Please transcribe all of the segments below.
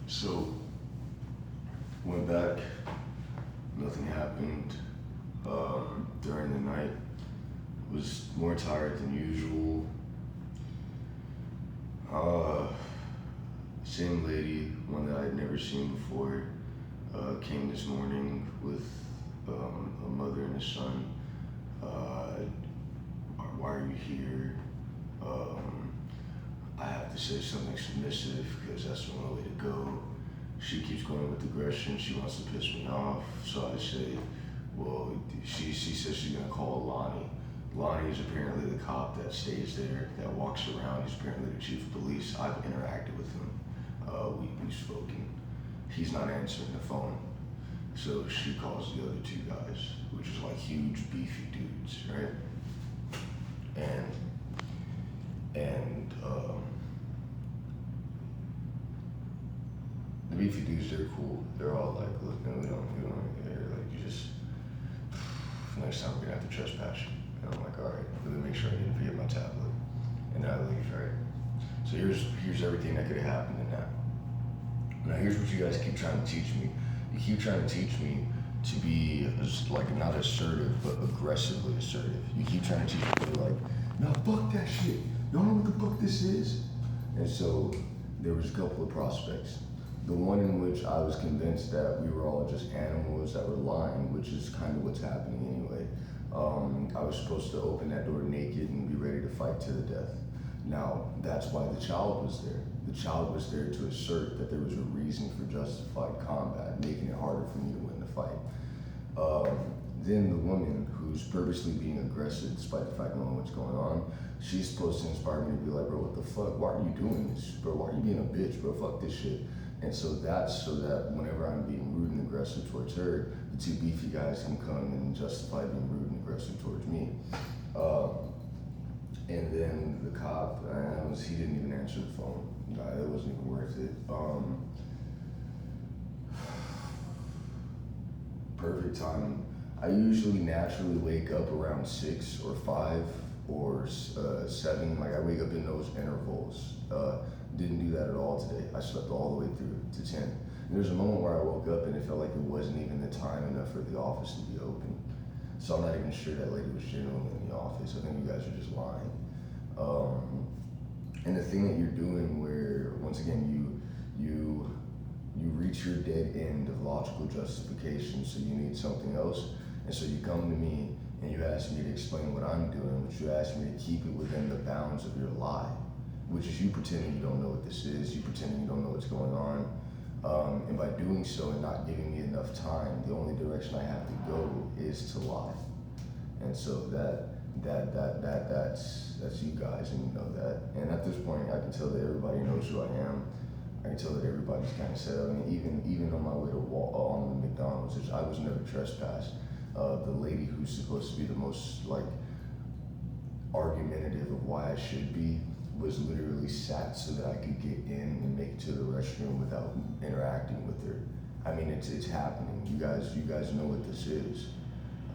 So, went back, nothing happened. During the night, was more tired than usual. Uh, Same lady, one that I had never seen before, came this morning with a mother and a son. Why are you here? Um, I have to say something submissive because that's the only way to go. She keeps going with aggression. She wants to piss me off. So I say, well, she says she's gonna call Lonnie. Lonnie is apparently the cop that stays there, that walks around. He's apparently the chief of police. I've interacted with him. We've spoken. He's not answering the phone. So she calls the other two guys, which is like huge beefy dudes, right? And the beefy dudes, they're cool. They're all like, look, man, we don't care. Like, you just, next time we're gonna have to trespass you. And I'm like, all right, let me make sure I didn't forget my tablet. And then I leave, right? So here's everything that could have happened in that. Now here's what you guys keep trying to teach me. You keep trying to teach me to be like not assertive, but aggressively assertive. You keep trying to teach me to be like, no, fuck that shit. You don't know what the fuck this is? And so there was a couple of prospects. The one in which I was convinced that we were all just animals that were lying, which is kind of what's happening anyway. I was supposed to open that door naked and be ready to fight to the death. Now, that's why the child was there. The child was there to assert that there was a reason for justified combat, making it harder for me to win the fight. Then the woman, who's purposely being aggressive despite the fact knowing what's going on, she's supposed to inspire me to be like, bro, what the fuck? Why are you doing this? Bro, why are you being a bitch, bro? Fuck this shit. And so that's so that whenever I'm being rude and aggressive towards her, the two beefy guys can come and justify being rude and aggressive towards me. And then the cop, he didn't even answer the phone. It wasn't even worth it. Perfect timing. I usually naturally wake up around 6 or 5 or 7. Like I wake up in those intervals. Didn't do that at all today. I slept all the way through to 10. And there's a moment where I woke up and it felt like it wasn't even the time enough for the office to be open. So I'm not even sure that lady was genuinely in the office. I think you guys are just lying. And the thing that you're doing where, once again, you reach your dead end of logical justification, so you need something else. And so you come to me and you ask me to explain what I'm doing, but you ask me to keep it within the bounds of your lie, which is you pretending you don't know what this is, you pretending you don't know what's going on. And by doing so and not giving me enough time, the only direction I have to go is to lie. And so that's you guys, and you know that. And at this point, I can tell that everybody knows who I am. I can tell that everybody's kind of set up. I mean, even on my way to on the McDonald's, which I was never trespassed. The lady who's supposed to be the most like argumentative of why I should be was literally sat so that I could get in and make it to the restroom without interacting with her. I mean, it's happening. You guys know what this is.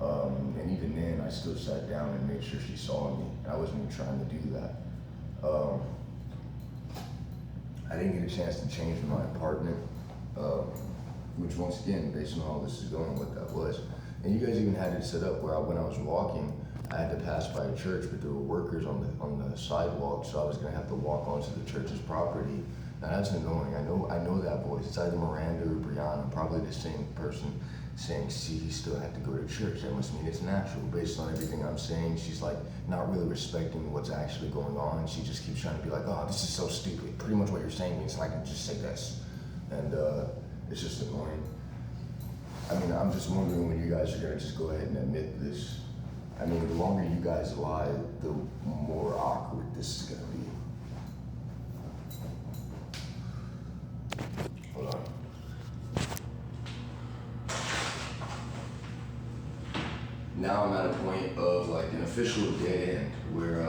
And even then, I still sat down and made sure she saw me. I wasn't even trying to do that. I didn't get a chance to change my apartment, which once again, based on how this is going, what that was. And you guys even had it set up where when I was walking, I had to pass by a church, but there were workers on the sidewalk, so I was gonna have to walk onto the church's property. Now that's annoying. I know that voice. It's either Miranda or Brianna, probably the same person saying, see, he still had to go to church. That must mean it's natural. Based on everything I'm saying, she's like not really respecting what's actually going on. She just keeps trying to be like, oh, this is so stupid. Pretty much what you're saying means I can just say this. And it's just annoying. I mean, I'm just wondering when you guys are gonna just go ahead and admit this. I mean, the longer you guys lie, the more awkward this is gonna be. Hold on. Now I'm at a point of like an official dead end where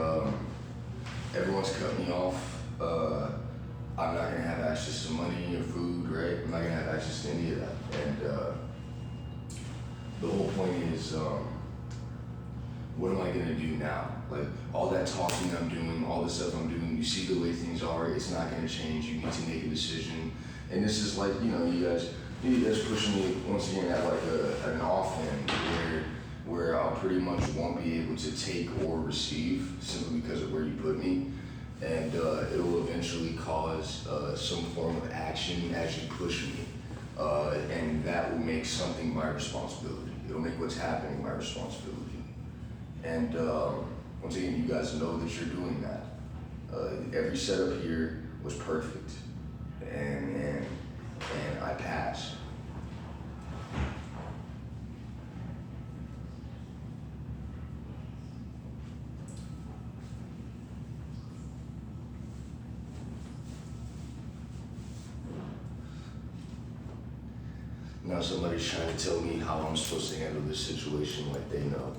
everyone's cut me off. I'm not gonna have access to money or food, right? I'm not gonna have access to any of that. And the whole point is, what am I gonna do now? Like all that talking I'm doing, all the stuff I'm doing, you see the way things are, it's not gonna change. You need to make a decision. And this is like, you guys pushing me once again at like at an off end where I'll pretty much won't be able to take or receive simply because of where you put me. And it'll eventually cause some form of action as you push me. And that will make something my responsibility. It'll make what's happening my responsibility. And once again, you guys know that you're doing that. Every setup here was perfect, and I passed. Now somebody's trying to tell me how I'm supposed to handle this situation like they know.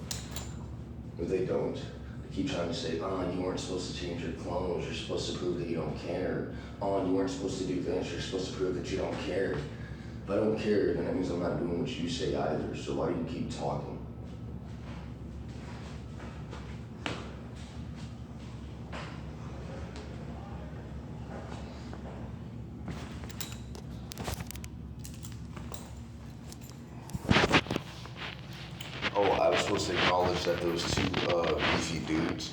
But they don't. They keep trying to say, you weren't supposed to change your clothes. You're supposed to prove that you don't care. You weren't supposed to do this. You're supposed to prove that you don't care. If I don't care, then that means I'm not doing what you say either. So why do you keep talking? Oh, I was supposed to acknowledge that those two beefy dudes,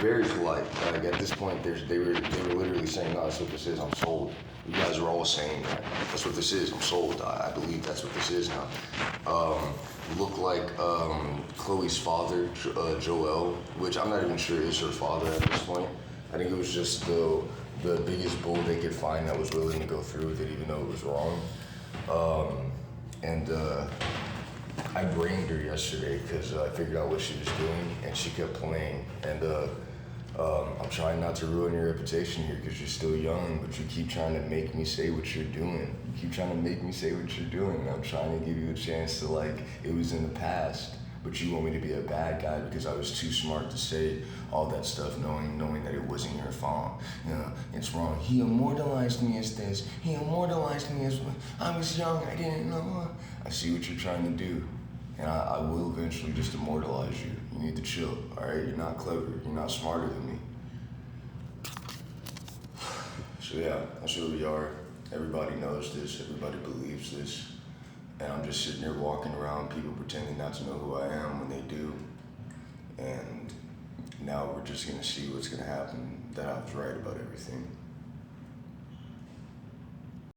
very polite. Like at this point, they were literally saying, "No, that's what this is. I'm sold." You guys are all saying that. That's what this is. I'm sold. I believe that's what this is now. Look like Chloe's father, Joel, which I'm not even sure is her father at this point. I think it was just the biggest bull they could find that was willing to go through with it, even though it was wrong. And I brained her yesterday because I figured out what she was doing, and she kept playing. And I'm trying not to ruin your reputation here because you're still young, but you keep trying to make me say what you're doing. You keep trying to make me say what you're doing. And I'm trying to give you a chance to, like, it was in the past, but you want me to be a bad guy because I was too smart to say all that stuff, knowing that it wasn't your fault. It's wrong. He immortalized me as this. He immortalized me as I was young. I didn't know. I see what you're trying to do. And I will eventually just immortalize you. You need to chill, all right? You're not clever. You're not smarter than me. So yeah, that's where we are. Everybody knows this. Everybody believes this. And I'm just sitting here walking around, people pretending not to know who I am when they do. And now we're just gonna see what's gonna happen, that I was right about everything.